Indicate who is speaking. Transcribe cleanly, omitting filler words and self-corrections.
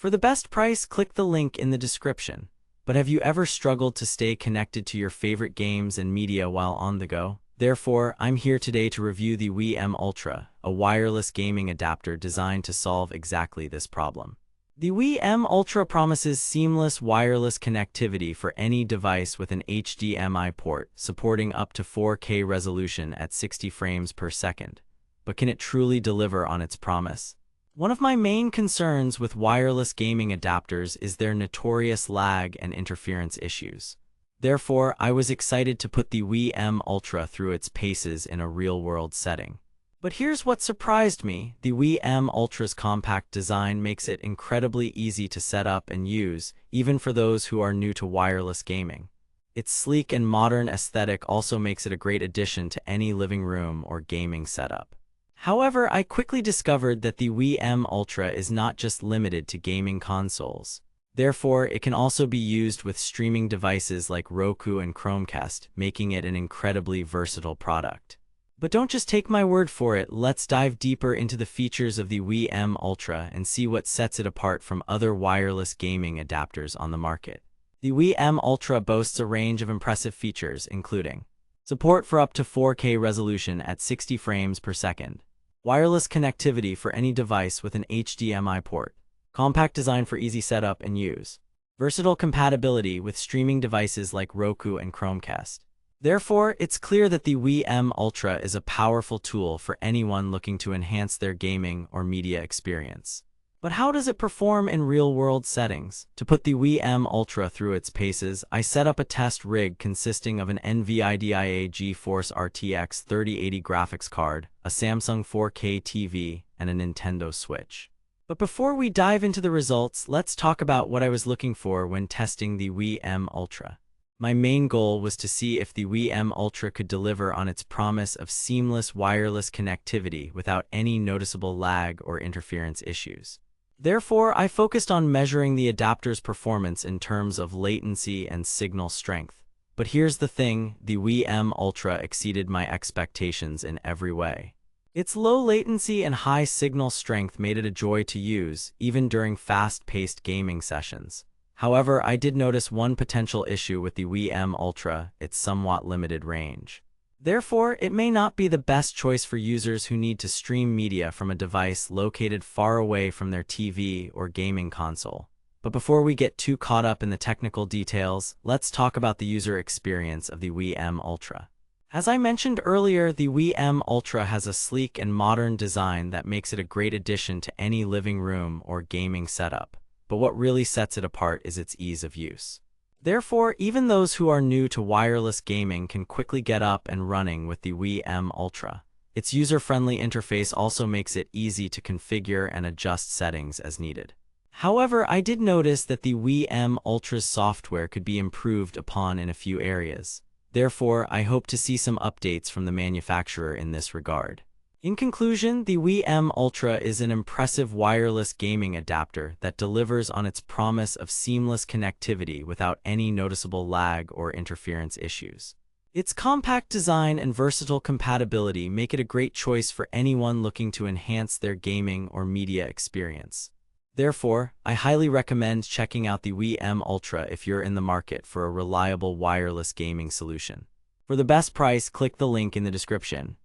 Speaker 1: For the best price, click the link in the description. But have you ever struggled to stay connected to your favorite games and media while on the go? Therefore, I'm here today to review the Wiim Ultra, a wireless gaming adapter designed to solve exactly this problem. The Wiim Ultra promises seamless wireless connectivity for any device with an HDMI port, supporting up to 4K resolution at 60 frames per second. But can it truly deliver on its promise? One of my main concerns with wireless gaming adapters is their notorious lag and interference issues. Therefore, I was excited to put the Wiim Ultra through its paces in a real-world setting. But here's what surprised me. The Wiim Ultra's compact design makes it incredibly easy to set up and use, even for those who are new to wireless gaming. Its sleek and modern aesthetic also makes it a great addition to any living room or gaming setup. However, I quickly discovered that the Wiim Ultra is not just limited to gaming consoles. Therefore, it can also be used with streaming devices like Roku and Chromecast, making it an incredibly versatile product. But don't just take my word for it, let's dive deeper into the features of the Wiim Ultra and see what sets it apart from other wireless gaming adapters on the market. The Wiim Ultra boasts a range of impressive features, including support for up to 4K resolution at 60 frames per second, wireless connectivity for any device with an HDMI port, compact design for easy setup and use, versatile compatibility with streaming devices like Roku and Chromecast. Therefore, it's clear that the Wiim Ultra is a powerful tool for anyone looking to enhance their gaming or media experience. But how does it perform in real-world settings? To put the Wiim Ultra through its paces, I set up a test rig consisting of an NVIDIA GeForce RTX 3080 graphics card, a Samsung 4K TV, and a Nintendo Switch. But before we dive into the results, let's talk about what I was looking for when testing the Wiim Ultra. My main goal was to see if the Wiim Ultra could deliver on its promise of seamless wireless connectivity without any noticeable lag or interference issues. Therefore, I focused on measuring the adapter's performance in terms of latency and signal strength. But here's the thing, the Wiim Ultra exceeded my expectations in every way. Its low latency and high signal strength made it a joy to use, even during fast-paced gaming sessions. However, I did notice one potential issue with the Wiim Ultra, its somewhat limited range. Therefore, it may not be the best choice for users who need to stream media from a device located far away from their TV or gaming console. But before we get too caught up in the technical details, let's talk about the user experience of the Wiim Ultra. As I mentioned earlier, the Wiim Ultra has a sleek and modern design that makes it a great addition to any living room or gaming setup. But what really sets it apart is its ease of use. Therefore, even those who are new to wireless gaming can quickly get up and running with the Wiim Ultra. Its user-friendly interface also makes it easy to configure and adjust settings as needed. However, I did notice that the Wiim Ultra's software could be improved upon in a few areas. Therefore, I hope to see some updates from the manufacturer in this regard. In conclusion, the Wiim Ultra is an impressive wireless gaming adapter that delivers on its promise of seamless connectivity without any noticeable lag or interference issues. Its compact design and versatile compatibility make it a great choice for anyone looking to enhance their gaming or media experience. Therefore, I highly recommend checking out the Wiim Ultra if you're in the market for a reliable wireless gaming solution. For the best price, click the link in the description.